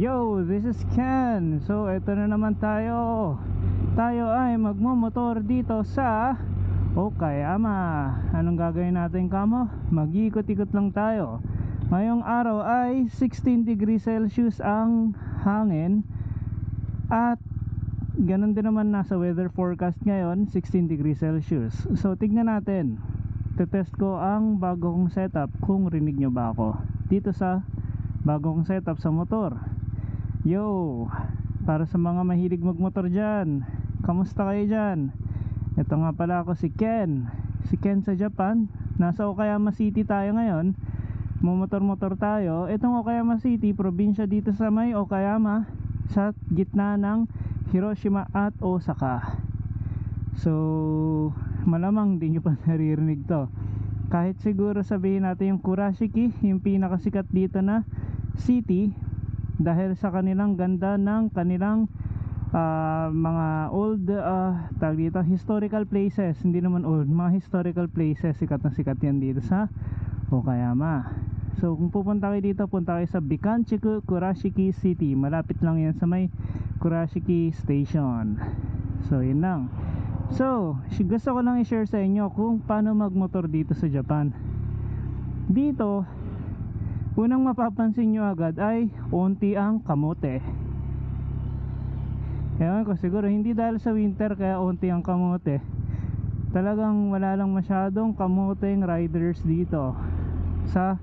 Yo, this is Ken. So, eto na naman tayo. Tayo ay magmomotor dito sa Okayama. Anong gagawin natin, kamo? Mag-ikot-ikot lang tayo. Ngayong araw ay 16 degrees Celsius ang hangin. At ganun din naman nasa weather forecast ngayon, 16 degrees Celsius. So, tignan natin. Tetest ko ang bagong setup kung rinig nyo ba ako dito sa bagong setup sa motor. Yo, para sa mga mahilig magmotor dyan, kamusta kayo dyan? Ito nga pala ako si Ken sa Japan. Nasa Okayama City tayo ngayon. Mumotor-motor tayo. Itong Okayama City, probinsya dito sa may Okayama, sa gitna ng Hiroshima at Osaka. So, malamang di nyo pa naririnig to. Kahit siguro sabihin natin yung Kurashiki, yung pinakasikat dito na city, dahil sa kanilang ganda ng kanilang mga old tawag dito, historical places. Hindi naman old, mga historical places. Sikat na sikat yan dito sa Okayama. So kung pupunta kayo dito, punta kayo sa Bikanchiku Kurashiki City. Malapit lang yan sa may Kurashiki Station. So yun lang. So gusto ko lang i-share sa inyo kung paano magmotor dito sa Japan. Dito, unang mapapansin nyo agad ay onti ang kamote. Ewan ko, siguro hindi dahil sa winter kaya onti ang kamote. Talagang wala lang masyadong kamoteng riders dito sa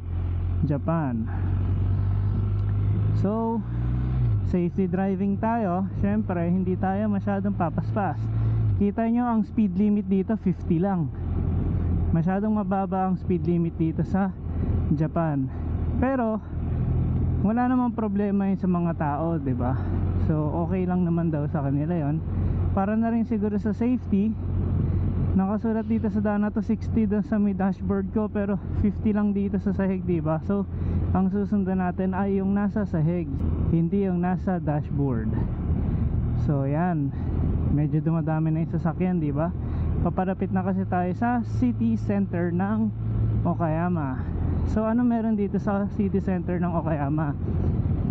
Japan. So safety driving tayo. Syempre hindi tayo masyadong papaspas. Kita nyo ang speed limit dito 50 lang. Masyadong mababa ang speed limit dito sa Japan. Pero wala namang problema yun sa mga tao, 'di ba? So okay lang naman daw sa kanila 'yon. Para na rin siguro sa safety. Nakasulat dito sa dana to 60 doon sa may dashboard ko, pero 50 lang dito sa sahig, 'di ba? So ang susundan natin ay yung nasa sahig, hindi yung nasa dashboard. So yan, medyo dumadami na yung sasakyan, 'di ba? Papalapit na kasi tayo sa city center ng Okayama. So ano meron dito sa city center ng Okayama?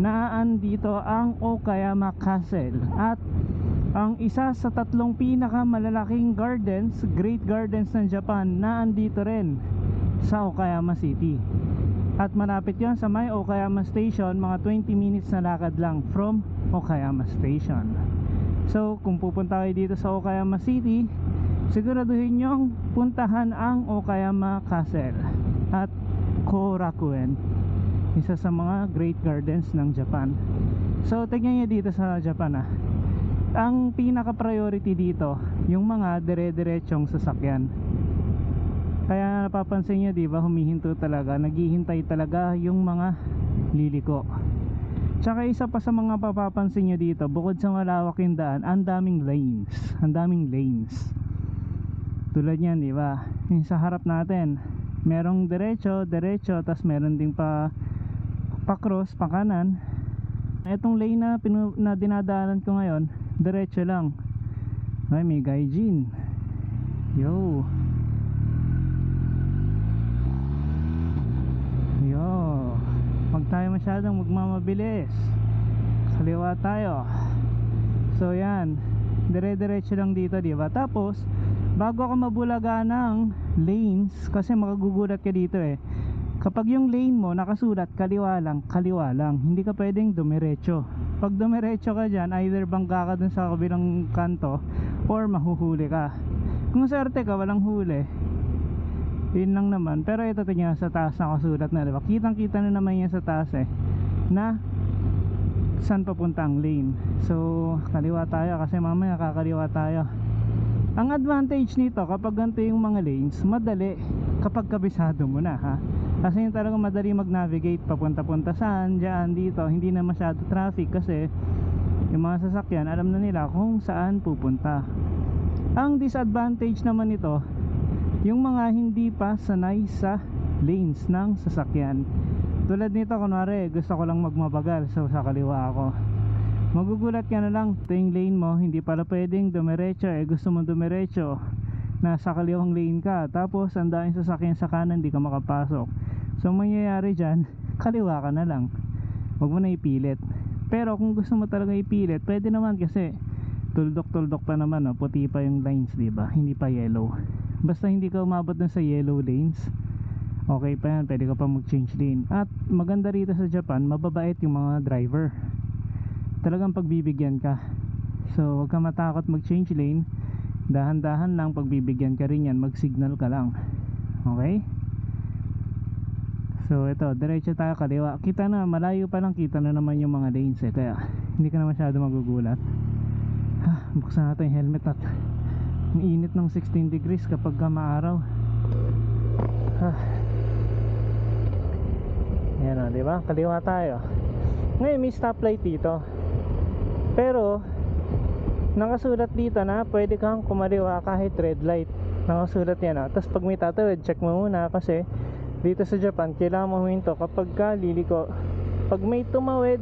Naan dito ang Okayama Castle at ang isa sa tatlong pinakamalalaking gardens, great gardens ng Japan, naan dito rin sa Okayama City. At malapit yon sa may Okayama Station, mga 20 minutes na lakad lang from Okayama Station. So kung pupunta kayo dito sa Okayama City, siguraduhin nyong puntahan ang Okayama Castle at Korakuen, isa sa mga great gardens ng Japan. So tignan nyo dito sa Japan ang pinaka priority dito yung mga dire-diretsong sasakyan. Kaya napapansin nyo, diba, humihinto talaga, naghihintay talaga yung mga liliko. Tsaka isa pa sa mga papapansin nyo dito, bukod sa malawak yung daan, ang daming lanes. Tulad yan, diba, yung sa harap natin merong diretso, tas meron ding pa cross, pa kanan. Etong lane na dinadaanan ko ngayon, diretso lang. Ay, may gaijin. Yo, wag tayo masyadong magmamabilis, kaliwa tayo. So yan, dire-diretso lang dito, diba? Tapos bago ka mabulaga ng lanes, kasi makagugulat ka dito kapag yung lane mo nakasulat kaliwa lang, hindi ka pwedeng dumiretso. Pag dumiretso ka dyan, either bangga ka dun sa kabilang kanto or mahuhuli ka. Kung swerte ka, walang huli, yun lang naman. Pero ito, tingnan sa taas nakasulat na, diba? Kitang kita na naman yan sa taas na saan papunta ang lane. So kaliwa tayo kasi mamaya kakaliwa tayo. Ang advantage nito, kapag ganito yung mga lanes, madali kapag kabisado mo na, kasi yung talagang madali mag-navigate, papunta-punta saan, dyan, dito. Hindi na masyado traffic kasi yung mga sasakyan alam na nila kung saan pupunta. Ang disadvantage naman nito, yung mga hindi pa sanay sa lanes ng sasakyan. Tulad nito, kunwari gusto ko lang magmabagal, so sa kaliwa ako, magugulat ka na lang, ito yung lane mo, hindi pala pwedeng dumiretso, gusto mo dumiretso, nasa kaliwang lane ka, tapos ang daming sasakyan sa kanan, hindi ka makapasok. So mangyayari dyan, kaliwa ka na lang, huwag mo na ipilit. Pero kung gusto mo talaga ipilit, pwede naman kasi tuldok-tuldok pa naman, no? Puti pa yung lines, di ba? Hindi pa yellow. Basta hindi ka umabot na sa yellow lanes, okay pa yan, pwede ka pa mag-change lane. At maganda rito sa Japan, mababait yung mga driver. Talagang pagbibigyan ka. So huwag ka matakot mag-change lane. Dahan-dahan lang, pagbibigyan ka rin yan, mag-signal ka lang. Okay? So ito, diretso tayo kaliwa. Kita na, malayo pa lang kita na naman yung mga lanes eh. Kaya hindi ka na masyado magugulat. Buksan natin yung helmet at ang init ng 16 degrees kapag maaraw. Yan o, diba? Kaliwa tayo. Ngayon may stoplight dito, pero nakasulat dito na pwede kang kumaliwa kahit red light. Nakasulat yan o. Tapos pag may tatawid, check mo muna, kasi dito sa Japan kailangan mo huminto kapag ka liliko. Pag may tumawid,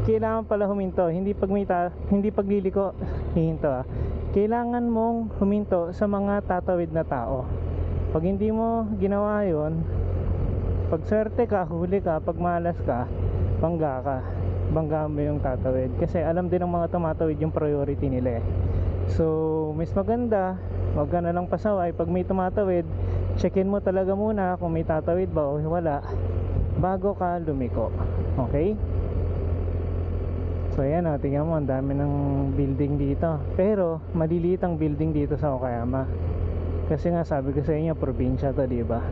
kailangan pala huminto. Hindi pag liliko hihinto. Kailangan mong huminto sa mga tatawid na tao. Pag hindi mo ginawa yun, pag swerte ka, huli ka. Pag malas ka, bangga ka. Bangga mo yung tatawid, kasi alam din ng mga tumatawid yung priority nila eh. So mas maganda, wag ka na lang pasaway. Pag may tumatawid, checkin mo talaga muna kung may tatawid ba o wala bago ka lumiko. Okay? So ayan o, tingnan mo, ang dami ng building dito. Pero maliliit ang building dito sa Okayama, kasi nga sabi ko sa inyo, probinsya to, diba?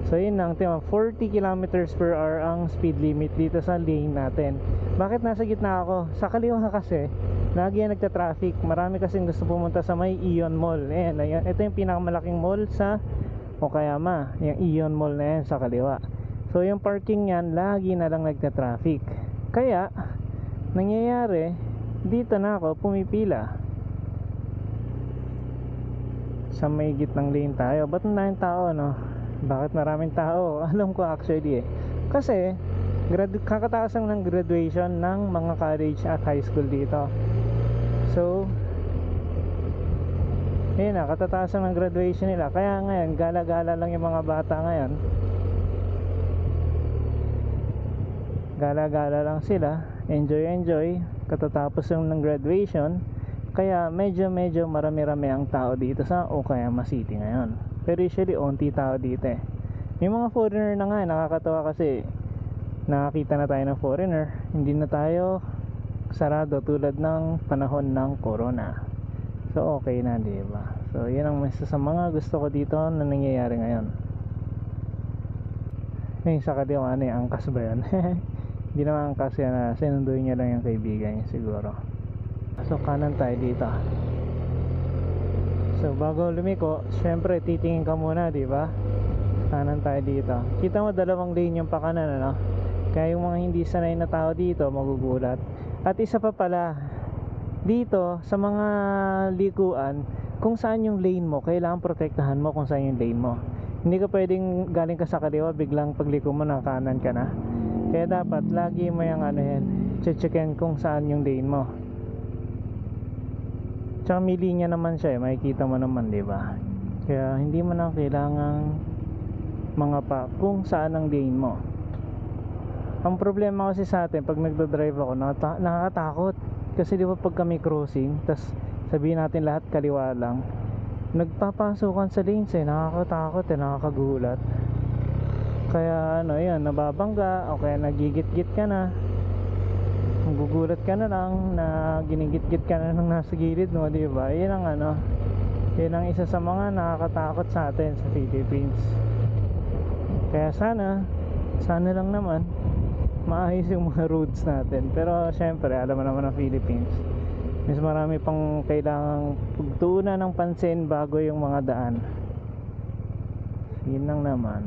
So yun lang, 40 kilometers per hour ang speed limit dito sa lane natin. Bakit nasa gitna ako? Sa kaliwa kasi lagi yan nagta-traffic. Marami kasing gusto pumunta sa may Ion Mall. Ayan, ito yung pinakamalaking mall sa Okayama, yung Ion Mall na yan sa kaliwa. So yung parking yan, lagi na lang nagta-traffic. Kaya nangyayari, dito na ako pumipila sa may gitnang lane tayo. Ba't maraming tao, no? Bakit maraming tao? Alam ko actually eh, kasi kakataas lang ng graduation ng mga college at high school dito. So yun na, katataas lang ng graduation nila. Kaya ngayon, gala-gala lang yung mga bata ngayon. Gala-gala lang sila, enjoy katatapos lang ng graduation. Kaya medyo marami-rami ang tao dito sa Okayama City ngayon. Pero usually onti tao dito eh. May mga foreigner na nga, nakakatawa kasi nakakita na tayo ng foreigner. Hindi na tayo sarado tulad ng panahon ng corona. So okay na, diba? So yun ang isa sa mga gusto ko dito na nangyayari ngayon. Yung sa kaliwa, ano yung angkas ba yan? Hindi naman angkas yan, sinunduin niya lang yung kaibigan niya siguro. So kanan tayo dito. So bago lumiko, syempre titingin ka muna, di ba? Kanan tayo dito. Kita mo dalawang lane yung pakanan, ano? Kaya yung mga hindi sanay na tao dito magugulat. At isa pa pala, dito sa mga likuan, kung saan yung lane mo, kailangan protektahan mo kung saan yung lane mo. Hindi ka pwedeng galing ka sa kaliwa, biglang pagliko mo na kanan ka na. Kaya dapat lagi mo yung ano yan, checkin kung saan yung lane mo. Tsaka may linya naman siya eh, makikita mo naman, diba? Kaya hindi mo na kailangang mga pa kung saan ang lane mo. Ang problema kasi sa atin, pag nagdodrive ako, nakakatakot. Kasi di ba pag kami crossing, tas sabihin natin lahat kaliwa lang, nagpapasukan sa lanes eh, nakakatakot eh, nakakagulat. Kaya ano yan, nababangga o kaya nagigit-git ka na, magugulat ka na lang na ginigit-git ka na nung nasa gilid mo, di ba? Yan ang ano, yan ang isa sa mga nakakatakot sa atin sa Philippines. Kaya sana lang naman maayos yung mga roads natin. Pero syempre, alam mo naman ang Philippines, mas marami pang kailangang pagtuunan ng pansin bago yung mga daan. Yun lang naman.